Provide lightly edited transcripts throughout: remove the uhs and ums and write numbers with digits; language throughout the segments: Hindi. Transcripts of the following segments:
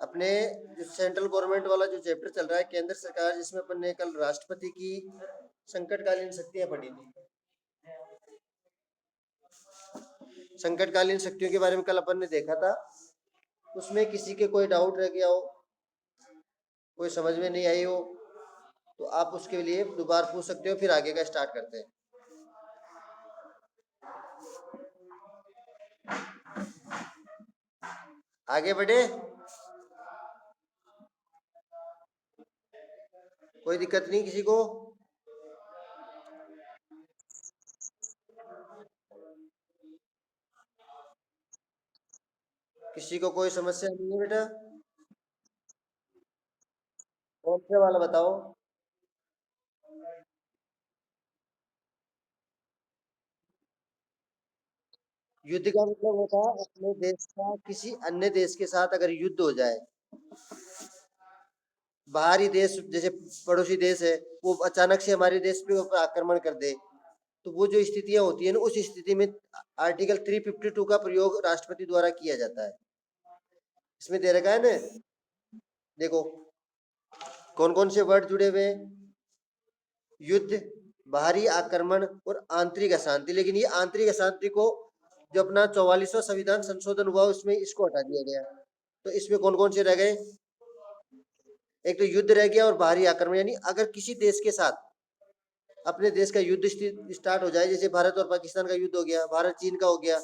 अपने जो सेंट्रल गवर्नमेंट वाला जो चैप्टर चल रहा है केंद्र सरकार, जिसमें अपन ने कल राष्ट्रपति की संकटकालीन शक्तियां पढ़ी थी। संकटकालीन शक्तियों के बारे में कल अपन ने देखा था। उसमें किसी के कोई डाउट रह गया हो, कोई समझ में नहीं आई हो, तो आप उसके लिए दोबारा पूछ सकते हो, फिर आगे का स्टार्ट करते हैं। आगे बढ़े, कोई दिक्कत नहीं किसी को? किसी को कोई समस्या नहीं है बेटा? कौन से वाला बताओ। युद्ध का मतलब होता है अपने देश का किसी अन्य देश के साथ अगर युद्ध हो जाए, बाहरी देश जैसे पड़ोसी देश है, वो अचानक से हमारे देश पे ऊपर आक्रमण कर दे, तो वो जो स्थितियां होती है ना, उस स्थिति में आर्टिकल 352 का प्रयोग राष्ट्रपति द्वारा किया जाता है। इसमें दे रखा है ना, देखो कौन कौन से वर्ड जुड़े हुए हैं। युद्ध, बाहरी आक्रमण और आंतरिक अशांति। लेकिन ये आंतरिक अशांति को, जो अपना 44वां संविधान संशोधन हुआ उसमें इसको हटा दिया गया। तो इसमें कौन कौन से रह गए? एक तो युद्ध रह गया और बाहरी आक्रमण, यानी अगर किसी देश के साथ अपने देश का युद्ध स्टार्ट हो जाए, जैसे भारत और पाकिस्तान का युद्ध हो गया, भारत चीन का हो गया,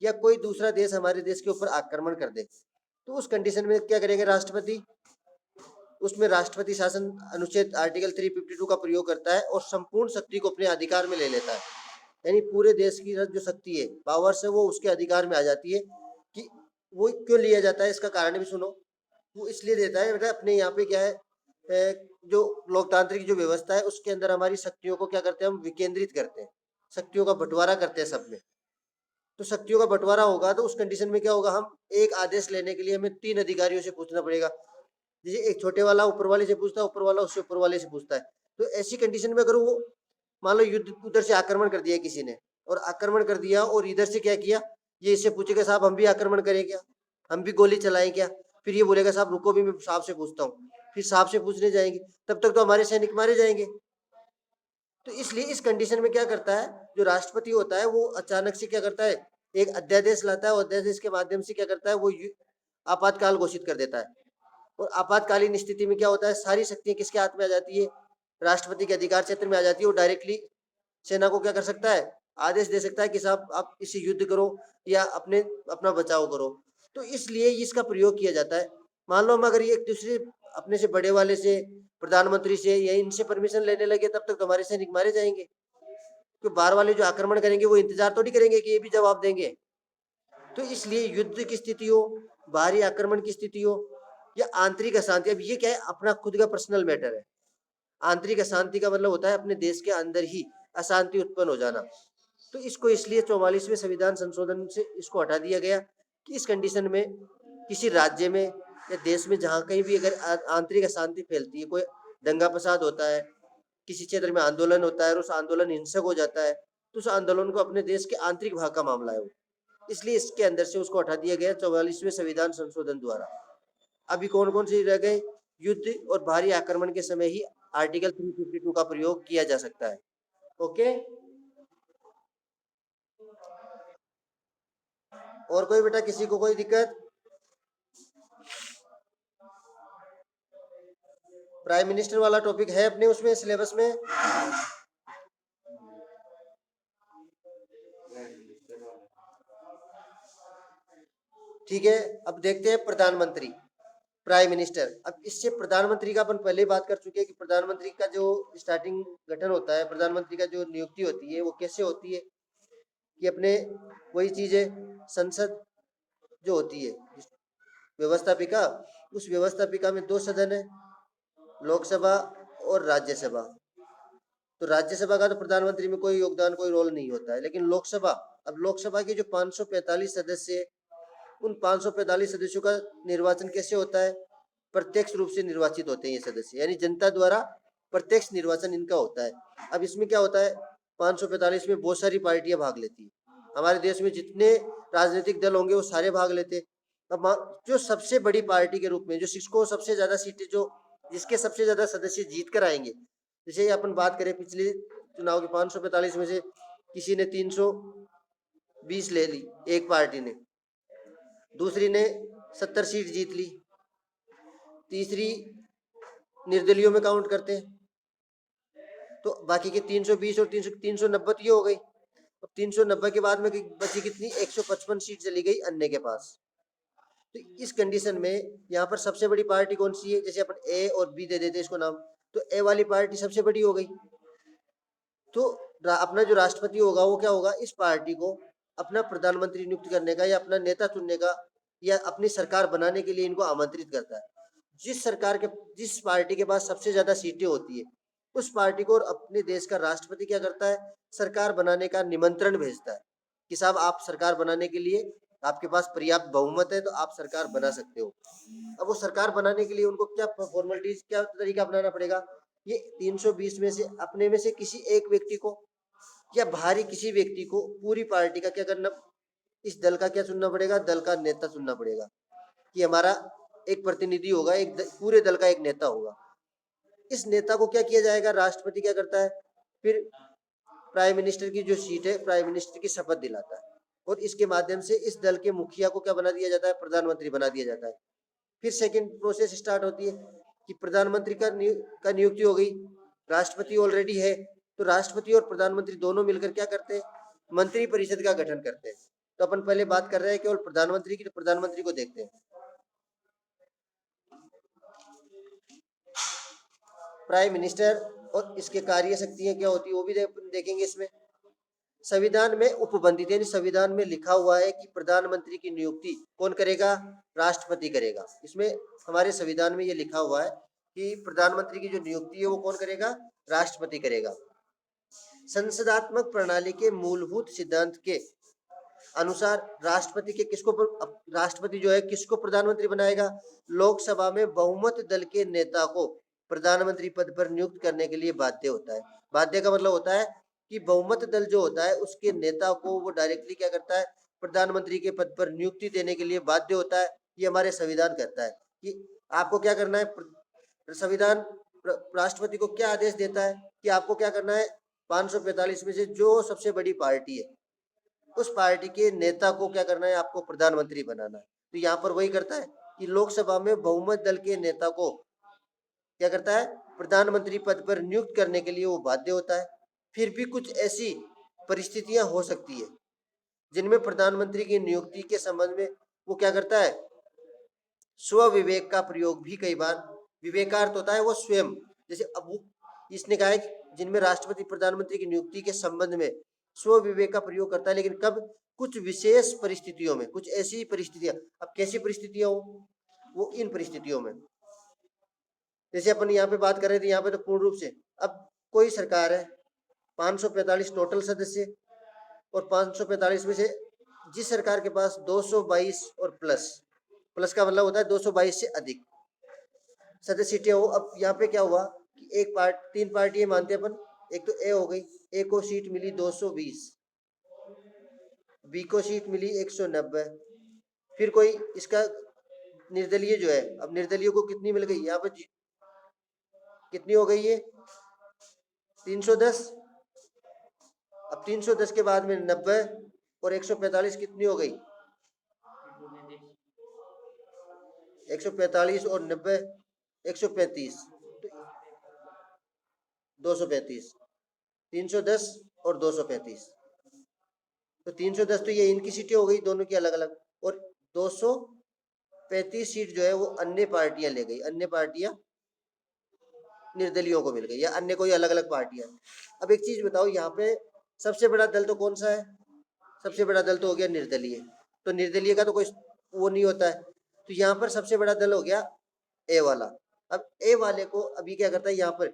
या कोई दूसरा देश हमारे देश के ऊपर आक्रमण कर दे, तो उस कंडीशन में क्या करेंगे राष्ट्रपति? उसमें राष्ट्रपति शासन अनुच्छेद आर्टिकल 352 का प्रयोग करता है और संपूर्ण शक्ति को अपने अधिकार में ले लेता है। यानी पूरे देश की जो शक्ति है, पावर्स है, वो उसके अधिकार में आ जाती है। कि वो क्यों लिया जाता है, इसका कारण भी सुनो। वो इसलिए देता है बेटा, अपने यहाँ पे क्या है, जो लोकतांत्रिक जो व्यवस्था है उसके अंदर हमारी शक्तियों को क्या करते हैं, हम विकेंद्रित करते हैं, शक्तियों का बंटवारा करते हैं सब में। तो शक्तियों का बंटवारा होगा तो उस कंडीशन में क्या होगा, हम एक आदेश लेने के लिए हमें 3 अधिकारियों से पूछना पड़ेगा। जैसे एक छोटे वाला ऊपर वाले से पूछता है, ऊपर वाला उससे ऊपर वाले से पूछता है। तो ऐसी कंडीशन में अगर वो मान लो युद्ध उधर से आक्रमण कर दिया किसी ने, और आक्रमण कर दिया और इधर से क्या किया, ये इससे पूछेगा साहब हम भी आक्रमण करें क्या, हम भी गोली चलाएं क्या? फिर ये बोलेगा साहब रुको भी मैं साहब से पूछता हूँ। फिर साहब से पूछने जाएंगे, तब तक तो हमारे सैनिक मारे जाएंगे। तो इसलिए इस कंडीशन में क्या करता है, जो राष्ट्रपति होता है वो अचानक से क्या करता है, एक अध्यादेश लाता है और अध्यादेश के माध्यम से क्या करता है, वो आपातकाल घोषित कर देता है। और आपातकालीन स्थिति में क्या होता है, सारी शक्तियां किसके हाथ में आ जाती है? राष्ट्रपति के अधिकार क्षेत्र में आ जाती है। वो डायरेक्टली सेना को क्या कर सकता है, आदेश दे सकता है कि साहब आप इसे युद्ध करो या अपना बचाव करो। तो इसलिए इसका प्रयोग किया जाता है। मान लो हम अगर ये एक दूसरे अपने से बड़े वाले से, प्रधानमंत्री से या इनसे परमिशन लेने लगे, तब तक तो हमारे सैनिक मारे जाएंगे। तो बाहर वाले जो आक्रमण करेंगे वो इंतजार तो नहीं करेंगे कि ये भी जवाब देंगे। तो इसलिए युद्ध की स्थिति हो, बाहरी आक्रमण की स्थिति हो, या आंतरिक अशांति, अब ये क्या है, अपना खुद का पर्सनल मैटर है। आंतरिक अशांति का मतलब होता है अपने देश के अंदर ही अशांति उत्पन्न हो जाना। तो इसको इसलिए 44वें संविधान संशोधन से इसको हटा दिया गया कि इस कंडीशन में किसी राज्य में या देश में जहाँ कहीं भी अगर आंतरिक अशांति फैलती है, कोई दंगा फसाद होता है, किसी क्षेत्र में आंदोलन होता है और उस आंदोलन हिंसक हो जाता है, तो उस आंदोलन को अपने देश के आंतरिक भाग का मामला है वो, इसलिए इसके अंदर से उसको हटा दिया गया 44वें संविधान संशोधन द्वारा। अभी कौन कौन से रह गए? युद्ध और भारी आक्रमण के समय ही आर्टिकल 352 का प्रयोग किया जा सकता है। ओके, और कोई बेटा किसी को कोई दिक्कत? प्राइम मिनिस्टर वाला टॉपिक है अपने उसमें सिलेबस में? ठीक है, अब देखते हैं प्रधानमंत्री, प्राइम मिनिस्टर। अब इससे प्रधानमंत्री का अपन पहले बात कर चुके हैं कि प्रधानमंत्री का जो स्टार्टिंग गठन होता है, प्रधानमंत्री का जो नियुक्ति होती है वो कैसे होती है, कि अपने वही चीज है, संसद जो होती है व्यवस्थापिका, उस व्यवस्थापिका में 2 सदन है, लोकसभा और राज्यसभा। तो राज्यसभा का तो प्रधानमंत्री में कोई योगदान, कोई रोल नहीं होता है। लेकिन लोकसभा, अब लोकसभा के जो 545 सदस्य है, उन 545 सदस्यों का निर्वाचन कैसे होता है? प्रत्यक्ष रूप से निर्वाचित होते हैं ये सदस्य, यानी जनता द्वारा प्रत्यक्ष निर्वाचन इनका होता है। अब इसमें क्या होता है, 545 में बहुत सारी पार्टियां भाग लेती है। हमारे देश में जितने राजनीतिक दल होंगे वो सारे भाग लेते हैं। अब जो सबसे बड़ी पार्टी के रूप में जो जिसको सबसे ज्यादा सीटें जो जिसके सबसे ज्यादा सदस्य जीत कर आएंगे, जैसे अपन बात करें पिछले चुनाव के 545 में से किसी ने 320 ले ली, एक पार्टी ने, दूसरी ने 70 सीट जीत ली, तीसरी निर्दलीयों में काउंट करते हैं तो बाकी के 320 और 390 तो ये हो गई। अब 390 के बाद में बची कितनी, 155 सीट चली गई अन्य के पास। तो इस कंडीशन में यहाँ पर सबसे बड़ी पार्टी कौन सी है, जैसे अपन ए और बी दे देते इसको नाम, तो ए वाली पार्टी सबसे बड़ी हो गई। तो अपना जो राष्ट्रपति होगा वो क्या होगा, इस पार्टी को अपना प्रधानमंत्री नियुक्त करने का या अपना नेता चुनने का या अपनी सरकार बनाने के लिए इनको आमंत्रित करता है। जिस पार्टी के पास सबसे ज्यादा सीटें होती है उस पार्टी को और अपने देश का राष्ट्रपति क्या करता है, सरकार बनाने का निमंत्रण भेजता है कि साहब आप सरकार बनाने के लिए आपके पास पर्याप्त बहुमत है तो आप सरकार बना सकते हो। अब वो सरकार बनाने के लिए उनको क्या फॉर्मेलिटीज, क्या तरीका अपनाना पड़ेगा, ये 320 में से अपने में से किसी एक व्यक्ति को या बाहरी किसी व्यक्ति को पूरी पार्टी का क्या करना, इस दल का क्या चुनना पड़ेगा, दल का नेता चुनना पड़ेगा कि हमारा एक प्रतिनिधि होगा, पूरे दल का एक नेता होगा। इस नेता को क्या किया जाएगा, राष्ट्रपति क्या करता है, फिर प्राइम मिनिस्टर की जो सीट है प्राइम मिनिस्टर की शपथ दिलाता है और इसके माध्यम से इस दल के मुखिया को क्या बना दिया जाता है, प्रधानमंत्री बना दिया जाता है। फिर सेकंड प्रोसेस स्टार्ट होती है कि प्रधानमंत्री का नियुक्ति हो गई, राष्ट्रपति ऑलरेडी है तो राष्ट्रपति और प्रधानमंत्री दोनों मिलकर क्या करते हैं, मंत्री परिषद का गठन करते हैं। तो अपन पहले बात कर रहे हैं केवल प्रधानमंत्री की, तो प्रधानमंत्री को देखते हैं। प्राइम मिनिस्टर और इसके कार्य शक्तियां क्या होती है वो भी देखेंगे इसमें। संविधान में उपबंधित यानी संविधान में लिखा हुआ है कि प्रधानमंत्री की नियुक्ति कौन करेगा, राष्ट्रपति करेगा। इसमें हमारे संविधान में ये लिखा हुआ है कि प्रधानमंत्री की जो नियुक्ति है वो कौन करेगा, राष्ट्रपति करेगा। संसदात्मक प्रणाली के मूलभूत सिद्धांत के अनुसार राष्ट्रपति जो है किसको प्रधानमंत्री बनाएगा, लोकसभा में बहुमत दल के नेता को प्रधानमंत्री पद पर नियुक्त करने के लिए बाध्य होता है। बाध्य का मतलब होता है कि बहुमत दल जो होता है उसके नेता को वो डायरेक्टली क्या करता है, प्रधानमंत्री के पद पर नियुक्ति देने के लिए बाध्य होता है। ये हमारे संविधान कहता है कि आपको क्या करना है, संविधान राष्ट्रपति को क्या आदेश देता है कि आपको क्या करना है, 545 में से जो सबसे बड़ी पार्टी है उस पार्टी के नेता को क्या करना है, आपको प्रधानमंत्री बनाना है। तो यहाँ पर वही करता है कि लोकसभा में बहुमत दल के नेता को क्या करता है, प्रधानमंत्री पद पर नियुक्त करने के लिए वो बाध्य होता है। फिर भी कुछ ऐसी परिस्थितियां हो सकती है जिनमें प्रधानमंत्री की नियुक्ति के संबंध में वो क्या करता है, स्व विवेक का प्रयोग भी कई बार, विवेकार्थ होता है वो स्वयं, जैसे अब इसने कहा है कि जिनमें राष्ट्रपति प्रधानमंत्री की नियुक्ति के संबंध में स्व विवेक का प्रयोग करता है, लेकिन कब, कुछ विशेष परिस्थितियों में, कुछ ऐसी परिस्थितियां। अब कैसी परिस्थितियां हो, वो इन परिस्थितियों में, जैसे अपन यहाँ पे बात कर रहे थे, यहाँ पे तो पूर्ण रूप से अब कोई सरकार है, 545 टोटल सदस्य और 545 में से जिस सरकार के पास 222 और प्लस का मतलब होता है 222 से अधिक सदस्य सीटें हो। अब यहाँ पे क्या हुआ कि तीन पार्टी मानते हैं अपन, एक तो ए हो गई, ए को सीट मिली 220, बी को सीट मिली 190, फिर कोई इसका निर्दलीय जो है, अब निर्दलीय को कितनी मिल गई, यहाँ पे कितनी हो गई है, 310। अब 310 के बाद में 90 और 145 कितनी हो गई, 145 और 90 135, 235, 310 और 235, तो 310 तो ये इनकी सीटें हो गई दोनों की अलग अलग, और 235 सीट जो है वो अन्य पार्टियां ले गई, अन्य पार्टियां निर्दलियों को मिल गई या अन्य कोई अलग अलग पार्टियां। अब एक चीज बताओ, यहाँ पे सबसे बड़ा दल तो कौन सा है, सबसे बड़ा दल तो हो गया निर्दलीय, तो निर्दलीय का तो कोई वो नहीं होता है, तो यहाँ पर सबसे बड़ा दल हो गया ए वाला। अब ए वाले को अभी क्या करता है, यहाँ पर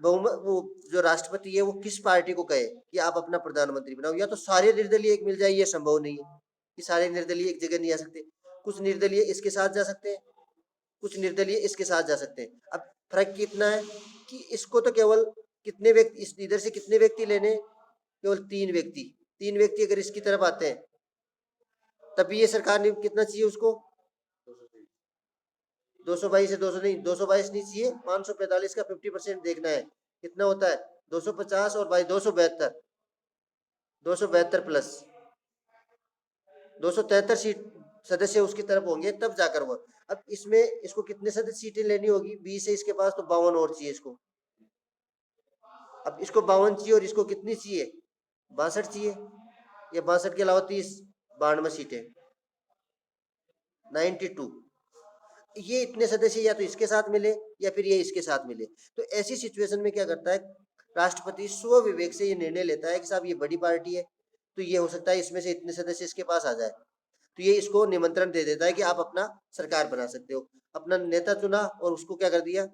बहुमत, वो जो राष्ट्रपति है वो किस पार्टी को कहे कि आप अपना प्रधानमंत्री बनाओ, या तो सारे निर्दलीय एक मिल जाए, ये संभव नहीं है कि सारे निर्दलीय एक जगह नहीं आ सकते, कुछ निर्दलीय इसके साथ जा सकते हैं, कुछ निर्दलीय इसके साथ जा सकते हैं। अब फर्क कितना है कि इसको तो केवल कितने व्यक्ति, इधर से कितने व्यक्ति लेने, केवल 3 व्यक्ति, 3 व्यक्ति अगर इसकी तरफ आते हैं तभी ये सरकार ने कितना चाहिए उसको, 222 है, 200 नहीं, 222 नहीं चाहिए, 545 का 50% देखना है, कितना होता है 250 और बाई 272, 272 प्लस 273 सीट सदस्य उसकी तरफ होंगे तब जाकर वो। अब इसमें इसको कितने सदस्य सीटें लेनी होगी, 20 है इसके पास, तो 52 और चाहिए इसको। अब इसको 52 चाहिए और इसको कितनी चाहिए, 62 चाहिए, या 62 के अलावा 30, 92 सीटें, 92। ये इतने सदस्य या तो इसके साथ मिले या फिर ये इसके साथ मिले। तो ऐसी सिचुएशन में क्या करता है राष्ट्रपति, स्व विवेक से ये निर्णय लेता है कि साहब ये बड़ी पार्टी है, तो ये हो सकता है इसमें से इतने सदस्य इसके पास आ जाए, तो ये इसको निमंत्रण दे देता है कि आप अपना सरकार बना सकते हो। अपना नेता चुना और उसको क्या कर दिया,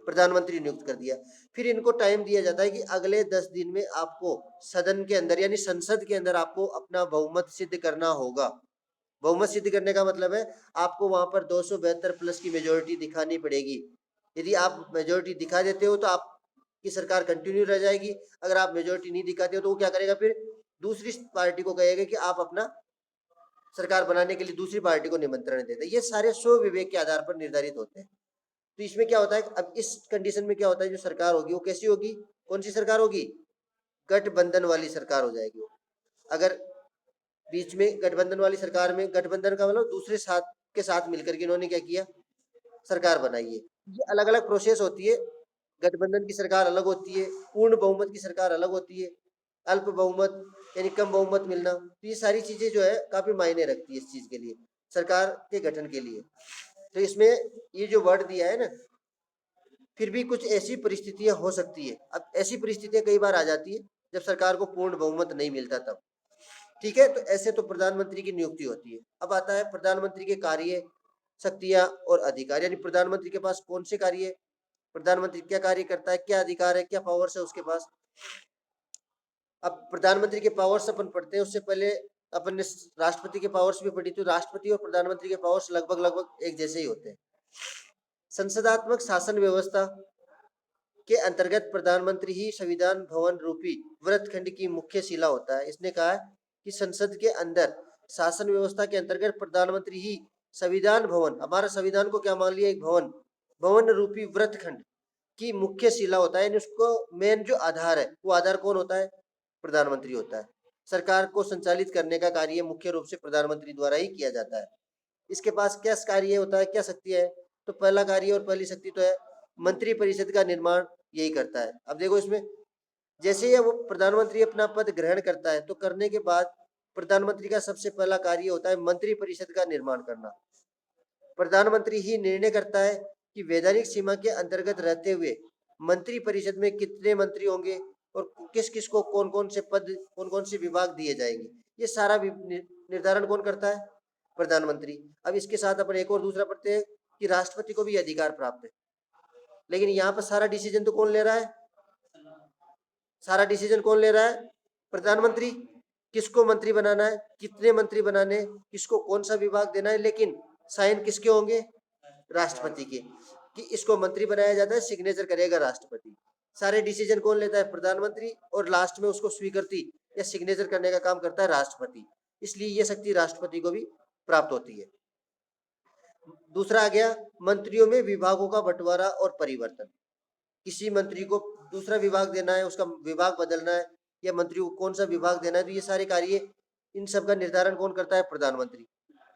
प्रधानमंत्री नियुक्त कर दिया। फिर इनको टाइम दिया जाता है कि अगले 10 दिन में आपको सदन के अंदर यानी संसद के अंदर आपको अपना बहुमत सिद्ध करना होगा। बहुमत सिद्ध करने का मतलब है आपको वहां पर 272 प्लस की मेजोरिटी दिखानी पड़ेगी। यदि आप मेजोरिटी दिखा देते हो तो आपकी सरकार कंटिन्यू रह जाएगी। अगर आप मेजोरिटी नहीं दिखाते हो तो वो क्या करेगा, फिर दूसरी पार्टी को कहेगा कि आप अपना सरकार बनाने के लिए दूसरी पार्टी को निमंत्रण देते हैं। ये सारे स्व विवेक के आधार पर निर्धारित होते हैं। तो इसमें क्या होता है, अब इस कंडीशन में क्या होता है, जो सरकार होगी वो कैसी होगी, कौन सी सरकार होगी, गठबंधन वाली सरकार हो जाएगी वो। अगर बीच में गठबंधन वाली सरकार में, गठबंधन का मतलब दूसरे साथ के साथ मिलकर के इन्होंने क्या किया, सरकार बनाई है। ये अलग अलग प्रोसेस होती है, गठबंधन की सरकार अलग होती है, पूर्ण बहुमत की सरकार अलग होती है, अल्प बहुमत यानी कम बहुमत मिलना। तो ये सारी चीजें जो है काफी मायने रखती है इस चीज के लिए, सरकार के गठन के लिए। तो इसमें ये जो वर्ड दिया है ना, फिर भी कुछ ऐसी परिस्थितियां हो सकती है। अब ऐसी परिस्थितियां कई बार आ जाती है जब सरकार को पूर्ण बहुमत नहीं मिलता तब, ठीक है। तो ऐसे तो प्रधानमंत्री की नियुक्ति होती है। अब आता है प्रधानमंत्री के कार्य, शक्तियां और अधिकार, यानी प्रधानमंत्री के पास कौन से कार्य है, प्रधानमंत्री क्या कार्य करता है, क्या अधिकार है, क्या पावर्स है उसके पास। अब प्रधानमंत्री के पावर्स अपन पढ़ते हैं उससे पहले अपन ने राष्ट्रपति के पावर्स भी पढ़ी, तो राष्ट्रपति और प्रधानमंत्री के पावर्स लगभग लगभग एक जैसे ही होते हैं। संसदात्मक शासन व्यवस्था के अंतर्गत प्रधानमंत्री ही संविधान भवन रूपी वृत्तखंड की मुख्य शिला होता है। इसने कहा कि संसद के अंदर शासन व्यवस्था के अंतर्गत प्रधानमंत्री ही संविधान भवन, हमारा संविधान को क्या मान लिया, एक भवन, भवन रूपी वृत्तखंड की मुख्य शिला होता है। यानी उसको मेन जो आधार है, वो आधार कौन होता है, प्रधानमंत्री होता है। सरकार को संचालित करने का कार्य मुख्य रूप से प्रधानमंत्री द्वारा ही किया जाता है। इसके पास क्या कार्य होता है, क्या शक्ति है, तो पहला कार्य और पहली शक्ति तो है मंत्री परिषद का निर्माण, यही करता है। अब देखो इसमें जैसे ही वो प्रधानमंत्री अपना पद ग्रहण करता है तो करने के बाद प्रधानमंत्री का सबसे पहला कार्य होता है मंत्री परिषद का निर्माण करना। प्रधानमंत्री ही निर्णय करता है कि वैधानिक सीमा के अंतर्गत रहते हुए मंत्री परिषद में कितने मंत्री होंगे और किस किस को कौन कौन से पद, कौन कौन से विभाग दिए जाएंगे। ये सारा निर्धारण कौन करता है, प्रधानमंत्री। अब इसके साथ अपन एक और दूसरा पढ़ते हैं कि राष्ट्रपति को भी अधिकार प्राप्त है, लेकिन यहाँ पर सारा डिसीजन तो कौन ले रहा है, सारा डिसीजन कौन ले रहा है, प्रधानमंत्री। किसको मंत्री बनाना है, कितने मंत्री बनाने, किसको कौन सा विभाग देना है, लेकिन साइन किसके होंगे, राष्ट्रपति के। कि इसको मंत्री बनाया जाता है, सिग्नेचर करेगा राष्ट्रपति। सारे डिसीजन कौन लेता है, प्रधानमंत्री, और लास्ट में उसको स्वीकृति या सिग्नेचर करने का काम करता है राष्ट्रपति। इसलिए ये शक्ति राष्ट्रपति को भी प्राप्त होती है। दूसरा आ गया मंत्रियों में विभागों का बंटवारा और परिवर्तन। किसी मंत्री को दूसरा विभाग देना है, उसका विभाग बदलना है, या मंत्री को कौन सा विभाग देना है, तो ये सारे कार्य, इन सब का निर्धारण कौन करता है, प्रधानमंत्री।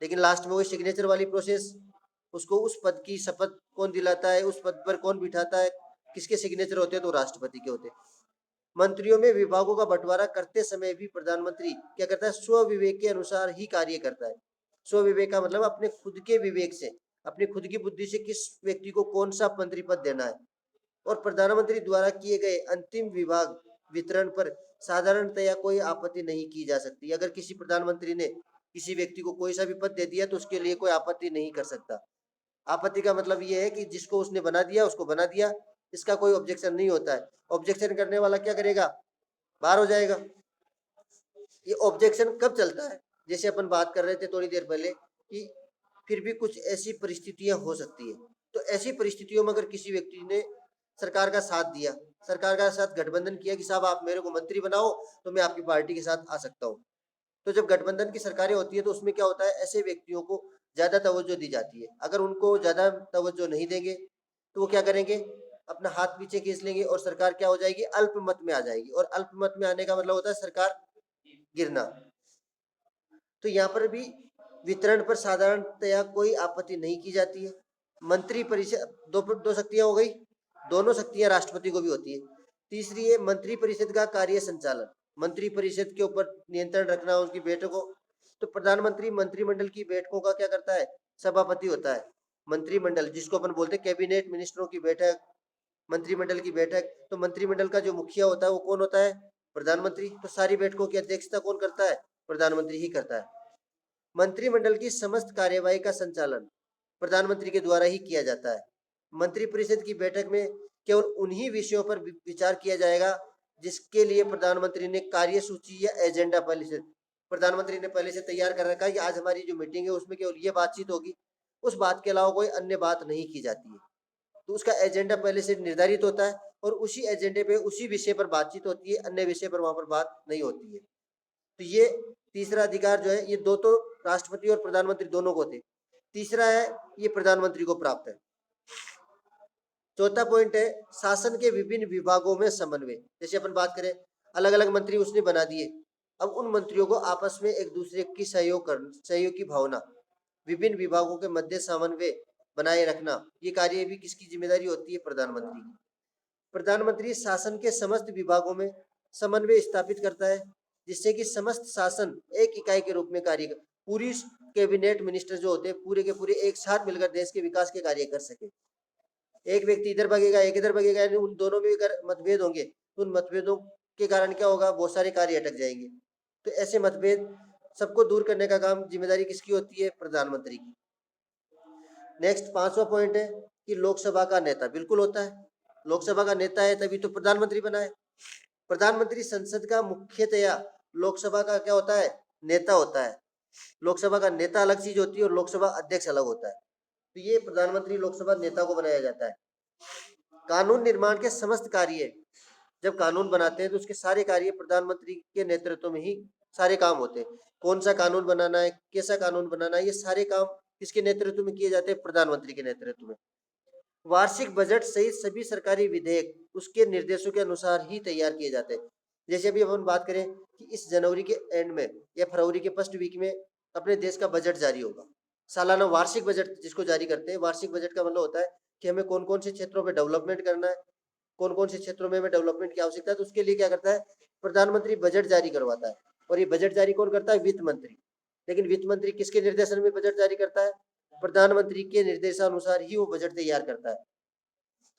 लेकिन लास्ट में वही सिग्नेचर वाली प्रोसेस, उसको उस पद की शपथ कौन दिलाता है, उस पद पर कौन बिठाता है, किसके सिग्नेचर होते हैं, तो राष्ट्रपति के होते हैं। मंत्रियों में विभागों का बंटवारा करते समय भी प्रधानमंत्री क्या करता है, स्व विवेक के अनुसार ही कार्य करता है। स्व विवेक का मतलब अपने खुद के विवेक से, अपनी खुद की बुद्धि से किस व्यक्ति को कौन सा मंत्री पद देना है। और प्रधानमंत्री द्वारा किए गए अंतिम विभाग वितरण पर साधारणतया कोई आपत्ति नहीं की जा सकती। अगर किसी प्रधानमंत्री ने किसी व्यक्ति को कोई सा भी पद दे दिया तो उसके लिए कोई आपत्ति नहीं कर सकता। आपत्ति का मतलब ये है कि जिसको उसने बना दिया उसको बना दिया, इसका कोई ऑब्जेक्शन नहीं होता है। ऑब्जेक्शन करने वाला क्या करेगा, बाहर हो जाएगा। ये ऑब्जेक्शन कब चलता है, जैसे अपन बात कर रहे थे थोड़ी देर पहले कि फिर भी कुछ ऐसी परिस्थितियां हो सकती है। तो ऐसी परिस्थितियों में अगर किसी व्यक्ति ने सरकार का साथ दिया, सरकार का साथ गठबंधन किया कि साहब आप मेरे को मंत्री बनाओ, तो मैं आपकी पार्टी के साथ आ सकता हूँ। तो जब गठबंधन की सरकारें होती है तो उसमें क्या होता है, ऐसे व्यक्तियों को ज्यादा तवज्जो दी जाती है। अगर उनको ज्यादा तवज्जो नहीं देंगे तो वो क्या करेंगे, अपना हाथ पीछे खींच लेंगे और सरकार क्या हो जाएगी, अल्पमत में आ जाएगी। और अल्पमत में आने का मतलब होता है सरकार गिरना। तो यहाँ पर भी वितरण पर साधारणतया कोई आपत्ति नहीं की जाती है। मंत्री परिषद, दो शक्तियां हो गई, दोनों शक्तियां राष्ट्रपति को भी होती है। तीसरी है मंत्री परिषद का कार्य संचालन, मंत्री परिषद के ऊपर नियंत्रण रखना, उनकी बैठकों। तो प्रधानमंत्री मंत्रिमंडल की बैठकों का क्या करता है, सभापति होता है। मंत्रिमंडल जिसको अपन बोलते हैं कैबिनेट मिनिस्टरों की बैठक, मंत्रिमंडल की बैठक। तो मंत्रिमंडल का जो मुखिया होता है वो कौन होता है, प्रधानमंत्री। तो सारी बैठकों की अध्यक्षता कौन करता है, प्रधानमंत्री ही करता है। मंत्रिमंडल की समस्त कार्यवाही का संचालन प्रधानमंत्री के द्वारा ही किया जाता है। मंत्रिपरिषद की बैठक में केवल उन्हीं विषयों पर विचार किया जाएगा जिसके लिए प्रधानमंत्री ने कार्यसूची या एजेंडा पहले से, प्रधानमंत्री ने पहले से तैयार कर रखा है कि आज हमारी जो मीटिंग है उसमें केवल ये बातचीत होगी, उस बात के अलावा कोई अन्य बात नहीं की जाती है। तो उसका एजेंडा पहले से निर्धारित होता है और उसी एजेंडे पे उसी विषय पर बातचीत होती है, अन्य विषय पर वहां पर बात नहीं होती है। तो ये तीसरा अधिकार जो है, ये दो तो राष्ट्रपति और प्रधानमंत्री दोनों को थे, तीसरा है ये प्रधानमंत्री को प्राप्त है। चौथा पॉइंट है शासन के विभिन्न विभागों में समन्वय। जैसे अपन बात करें, अलग अलग मंत्री उसने बना दिए, अब उन मंत्रियों को आपस में एक दूसरे की सहयोग की भावना, विभिन्न विभागों के मध्य समन्वय बनाए रखना, ये कार्य भी किसकी जिम्मेदारी होती है, प्रधानमंत्री की। प्रधानमंत्री शासन के समस्त विभागों में समन्वय स्थापित करता है जिससे कि समस्त शासन एक इकाई के रूप में कार्य कर, पूरी कैबिनेट मिनिस्टर जो होते हैं पूरे के पूरे एक साथ मिलकर देश के विकास के कार्य कर सके। एक व्यक्ति इधर भागेगा, एक इधर भागेगा, यानी उन दोनों में अगर मतभेद होंगे तो उन मतभेदों के कारण क्या होगा, बहुत सारे कार्य अटक जाएंगे। तो ऐसे मतभेद सबको दूर करने का काम, जिम्मेदारी किसकी होती है, प्रधानमंत्री की। नेक्स्ट पांचवा पॉइंट है कि लोकसभा का नेता बिल्कुल होता है, लोकसभा का नेता है तभी तो प्रधानमंत्री बना है। प्रधानमंत्री संसद का मुख्यतया लोकसभा का क्या होता है, नेता होता है। लोकसभा का नेता अलग चीज होती है और लोकसभा अध्यक्ष अलग होता है। तो ये प्रधानमंत्री लोकसभा नेता को बनाया जाता है। कानून निर्माण के समस्त कार्य, जब कानून बनाते हैं तो उसके सारे कार्य प्रधानमंत्री के नेतृत्व में ही सारे काम होते हैं। कौन सा कानून बनाना है, कैसा कानून बनाना है, ये सारे काम किसके नेतृत्व में किए जाते हैं, प्रधानमंत्री के नेतृत्व में। वार्षिक बजट सहित सभी सरकारी विधेयक उसके निर्देशों के अनुसार ही तैयार किए जाते हैं। जैसे अभी हम बात करें कि इस जनवरी के एंड में या फरवरी के फर्स्ट वीक में अपने देश का बजट जारी होगा, सालाना वार्षिक बजट जिसको जारी करते हैं। वार्षिक बजट का मतलब होता है कि हमें कौन कौन से क्षेत्रों में डेवलपमेंट करना है, कौन कौन से क्षेत्रों में हमें डेवलपमेंट की आवश्यकता है। तो उसके लिए क्या करता है, प्रधानमंत्री बजट जारी करवाता है। और ये बजट जारी कौन करता है, वित्त मंत्री। लेकिन वित्त मंत्री किसके निर्देशन में बजट जारी करता है, प्रधानमंत्री के निर्देशानुसार ही वो बजट तैयार करता है।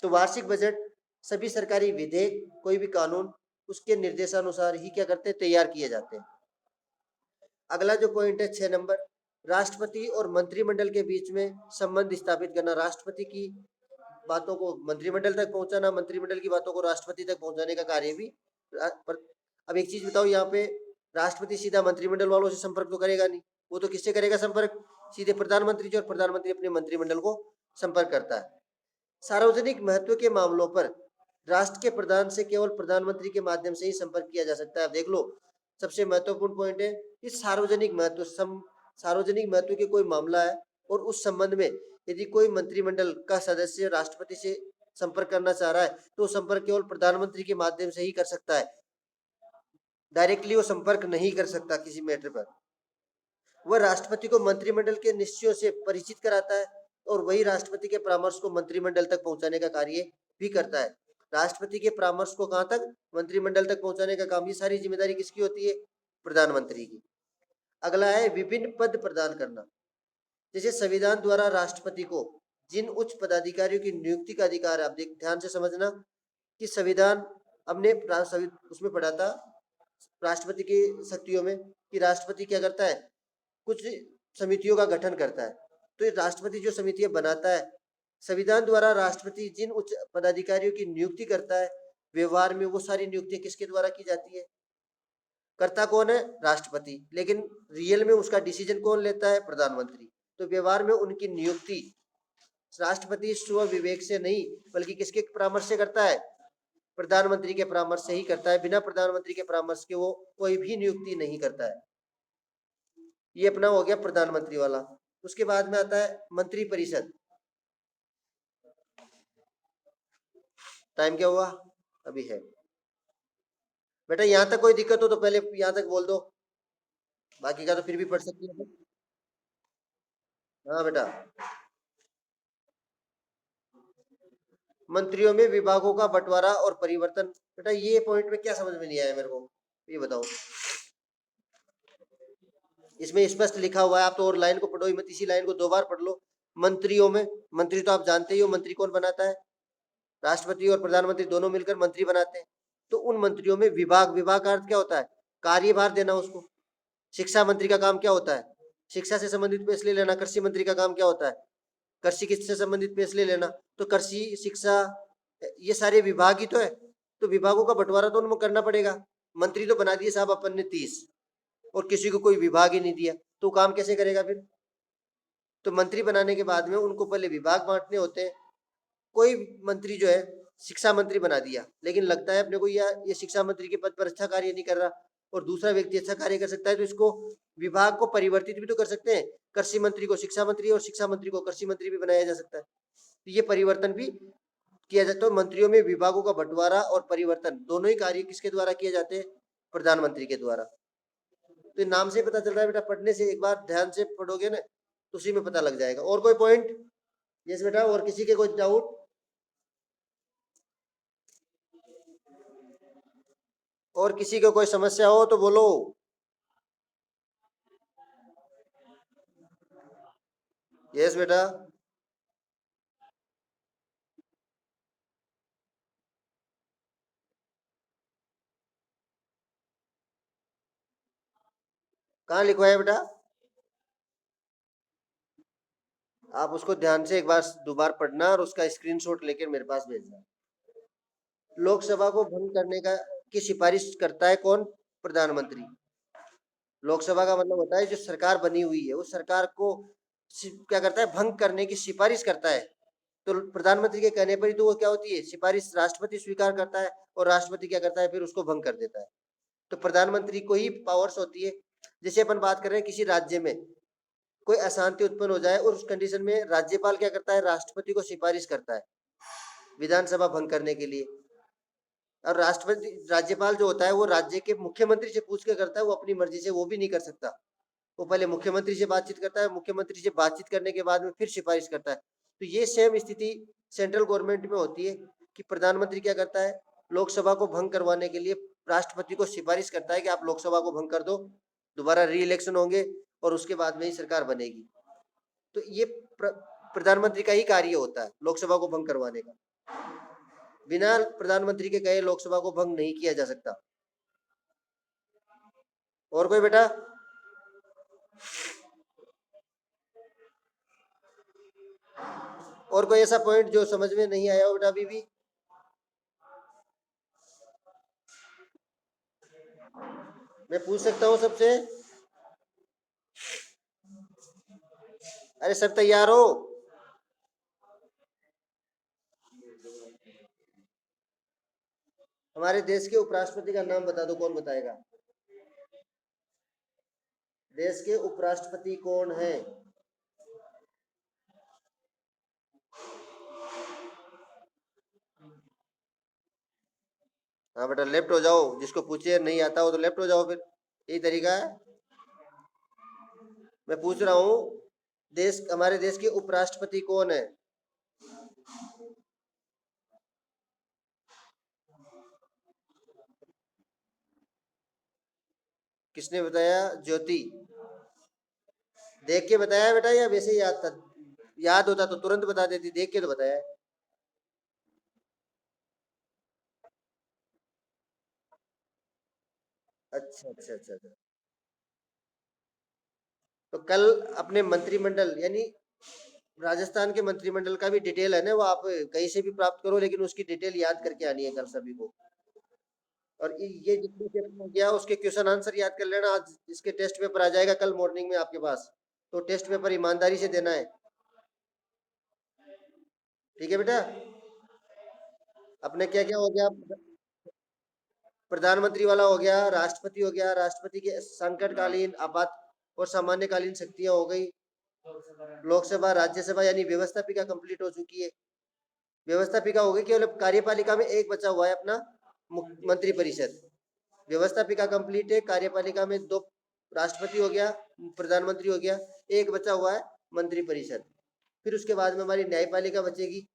तो वार्षिक बजट सभी सरकारी विधेयक, कोई भी कानून उसके निर्देशानुसार ही क्या करते हैं, तैयार किए जाते हैं। अगला जो पॉइंट है 6 नंबर, राष्ट्रपति और मंत्रिमंडल के बीच में संबंध स्थापित करना। राष्ट्रपति की बातों को मंत्रिमंडल तक पहुंचाना, मंत्रिमंडल की बातों को राष्ट्रपति तक पहुंचाने का कार्य भी अब एक चीज बताओ, यहाँ पे राष्ट्रपति सीधा मंत्रिमंडल वालों से संपर्क तो करेगा नहीं, वो तो किससे करेगा संपर्क, सीधे प्रधानमंत्री से, और प्रधानमंत्री अपने मंत्रिमंडल को संपर्क करता है। सार्वजनिक महत्व के मामलों पर राष्ट्र के प्रधान से केवल प्रधानमंत्री के माध्यम से ही संपर्क किया जा सकता है। अब देख लो, सबसे महत्वपूर्ण पॉइंट है कि सार्वजनिक महत्व, सार्वजनिक महत्व के कोई मामला है और उस संबंध में यदि कोई मंत्रिमंडल का सदस्य राष्ट्रपति से संपर्क करना चाह रहा है तो संपर्क केवल प्रधानमंत्री के माध्यम से ही कर सकता है, डायरेक्टली वो संपर्क नहीं कर सकता किसी मैटर पर। वह राष्ट्रपति को मंत्रिमंडल के निश्चयों से परिचित कराता है और वही राष्ट्रपति के परामर्श को मंत्रिमंडल तक पहुंचाने का कार्य भी करता है। राष्ट्रपति के परामर्श को कहां तक, मंत्रिमंडल तक पहुंचाने का काम, ये सारी जिम्मेदारी किसकी होती है, प्रधानमंत्री की। अगला है विभिन्न पद प्रदान करना। जैसे संविधान द्वारा राष्ट्रपति को जिन उच्च पदाधिकारियों की नियुक्ति का अधिकार है, आप ध्यान से समझना कि संविधान हमने उसमें पढ़ा था राष्ट्रपति की शक्तियों में, कि राष्ट्रपति क्या करता है, कुछ समितियों का गठन करता है। तो ये राष्ट्रपति जो समितियां बनाता है, संविधान द्वारा राष्ट्रपति जिन उच्च पदाधिकारियों की नियुक्ति करता है, व्यवहार में वो सारी नियुक्तियां किसके द्वारा की जाती है, करता कौन है, राष्ट्रपति, लेकिन रियल में उसका डिसीजन कौन लेता है, प्रधानमंत्री। तो व्यवहार में उनकी नियुक्ति राष्ट्रपति स्व विवेक से नहीं बल्कि किसके परामर्श से करता है, प्रधानमंत्री के परामर्श से ही करता है। बिना प्रधानमंत्री के परामर्श के वो कोई भी नियुक्ति नहीं करता है। ये अपना हो गया प्रधानमंत्री वाला। उसके बाद में आता है मंत्री परिषद। टाइम क्या हुआ? अभी है बेटा। यहां तक कोई दिक्कत हो तो पहले यहां तक बोल दो, बाकी का तो फिर भी पढ़ सकती है। हाँ बेटा। मंत्रियों में विभागों का बंटवारा और परिवर्तन। बेटा ये पॉइंट में क्या समझ में नहीं आया मेरे को, ये बताओ। इसमें स्पष्ट लिखा हुआ है, आप तो और लाइन को पढ़ो ही मत, इसी लाइन को दो बार पढ़ लो। मंत्रियों में, मंत्री तो आप जानते ही हो, मंत्री कौन बनाता है? राष्ट्रपति और प्रधानमंत्री दोनों मिलकर मंत्री बनाते हैं। तो उन मंत्रियों में विभाग, विभाग का अर्थ क्या होता है? कार्यभार देना उसको। शिक्षा मंत्री का काम क्या होता है? शिक्षा से संबंधित फैसले लेना। कृषि मंत्री का काम क्या होता है? कृषि से संबंधित फैसले लेना। तो कृषि, शिक्षा, ये सारे विभाग ही तो है। तो विभागों का बंटवारा तो उनको करना पड़ेगा। मंत्री तो बना दिए साहब अपन ने 30, और किसी को कोई विभाग ही नहीं दिया, तो काम कैसे करेगा फिर? तो मंत्री बनाने के बाद में उनको पहले विभाग बांटने होते हैं। कोई मंत्री जो है शिक्षा मंत्री बना दिया, लेकिन लगता है अपने को ये शिक्षा मंत्री के पद पर अच्छा कार्य नहीं कर रहा, और दूसरा व्यक्ति अच्छा कार्य कर सकता है, तो इसको विभाग को परिवर्तित भी तो कर सकते हैं। कृषि मंत्री को शिक्षा मंत्री और शिक्षा मंत्री को कृषि मंत्री भी बनाया जा सकता है। तो ये परिवर्तन भी किया जाता है। मंत्रियों में विभागों का बंटवारा और परिवर्तन दोनों ही कार्य किसके द्वारा किए जाते हैं? प्रधानमंत्री के द्वारा। तो नाम से पता चल रहा है बेटा, पढ़ने से एक बार ध्यान से पढ़ोगे ना तो उसी में पता लग जाएगा। और कोई पॉइंट? यस बेटा, और किसी के कोई डाउट? और किसी को कोई समस्या हो तो बोलो। यस बेटा। कहाँ लिखवाया बेटा? आप उसको ध्यान से एक बार दोबारा पढ़ना और उसका स्क्रीनशॉट लेकर मेरे पास भेजना। लोकसभा को भंग करने का की सिफारिश करता है कौन? प्रधानमंत्री। लोकसभा का मतलब होता है जो सरकार बनी हुई है उस सरकार को क्या करता है? भंग करने की सिफारिश करता है। तो प्रधानमंत्री के कहने पर ही तो वो क्या होती है? सिफारिश राष्ट्रपति स्वीकार करता है, और राष्ट्रपति क्या करता है? फिर उसको भंग कर देता है। तो प्रधानमंत्री को ही पावर्स होती है। जैसे अपन बात कर रहे हैं, किसी राज्य में कोई अशांति उत्पन्न हो जाए और उस कंडीशन में राज्यपाल क्या करता है? राष्ट्रपति को सिफारिश करता है विधानसभा भंग करने के लिए। और राष्ट्रपति, राज्यपाल जो होता है वो राज्य के मुख्यमंत्री से पूछ के करता है, वो अपनी मर्जी से वो भी नहीं कर सकता। वो पहले मुख्यमंत्री से बातचीत करता है, मुख्यमंत्री से बातचीत करने के बाद में फिर सिफारिश करता है। तो ये सेम स्थिति सेंट्रल गवर्नमेंट में होती है कि प्रधानमंत्री क्या करता है? लोकसभा को भंग करवाने के लिए राष्ट्रपति को सिफारिश करता है कि आप लोकसभा को भंग कर दो, दोबारा री इलेक्शन होंगे और उसके बाद में ही सरकार बनेगी। तो ये प्रधानमंत्री का ही कार्य होता है लोकसभा को भंग करवाने का। बिना प्रधानमंत्री के कहे लोकसभा को भंग नहीं किया जा सकता। और कोई बेटा? और कोई ऐसा पॉइंट जो समझ में नहीं आया हो बेटा अभी भी? मैं पूछ सकता हूँ सबसे? अरे सब तैयार हो? हमारे देश के उपराष्ट्रपति का नाम बता दो, कौन बताएगा? देश के उपराष्ट्रपति कौन है? हाँ बेटा, लेफ्ट हो जाओ। जिसको पूछे नहीं आता हो तो लेफ्ट हो जाओ फिर, यही तरीका है। मैं पूछ रहा हूँ, देश, हमारे देश के उपराष्ट्रपति कौन है? किसने बताया? ज्योति। देख के बताया बेटा या वैसे ही याद था? याद होता तो तुरंत बता देती, देख के तो बताया है। अच्छा अच्छा अच्छा अच्छा। तो कल अपने मंत्रिमंडल यानी राजस्थान के मंत्रिमंडल का भी डिटेल है ना, वो आप कहीं से भी प्राप्त करो, लेकिन उसकी डिटेल याद करके आनी है कल सभी को। और ये जितने पेपर हो गया उसके क्वेश्चन आंसर याद कर लेना। आज इसके टेस्ट पेपर आ जाएगा कल मॉर्निंग में आपके पास, तो टेस्ट पेपर ईमानदारी से देना है। ठीक है बेटा? अपने क्या क्या हो गया? प्रधानमंत्री वाला हो गया, राष्ट्रपति हो गया, राष्ट्रपति के संकटकालीन आपात और सामान्यकालीन शक्तियां हो गई, लोकसभा राज्यसभा, यानी व्यवस्थापिका कंप्लीट हो चुकी है। व्यवस्थापिका हो गई, केवल कार्यपालिका में एक बचा हुआ है अपना मंत्री परिषद। व्यवस्थापिका कंप्लीट है, कार्यपालिका में 2 राष्ट्रपति हो गया, प्रधानमंत्री हो गया, एक बचा हुआ है मंत्री परिषद। फिर उसके बाद में हमारी न्यायपालिका बचेगी,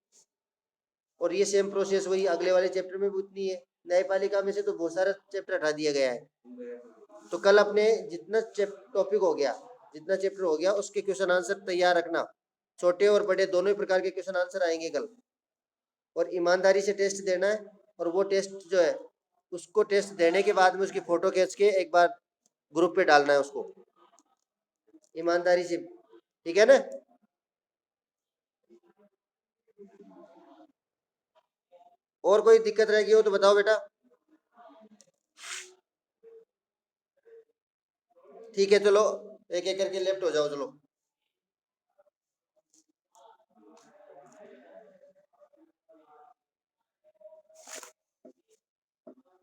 और ये सेम प्रोसेस वही अगले वाले चैप्टर में भी उतनी है। न्यायपालिका में से तो बहुत सारा चैप्टर हटा दिया गया है। तो कल अपने जितना टॉपिक हो गया, जितना चैप्टर हो गया, उसके क्वेश्चन आंसर तैयार रखना। छोटे और बड़े दोनों ही प्रकार के क्वेश्चन आंसर आएंगे कल, और ईमानदारी से टेस्ट देना है। और वो टेस्ट जो है, उसको टेस्ट देने के बाद में उसकी फोटो खींच के एक बार ग्रुप पे डालना है उसको, ईमानदारी से, ठीक है ना। और कोई दिक्कत रहेगी हो तो बताओ बेटा। ठीक है, चलो एक एक करके लेफ्ट हो जाओ, चलो।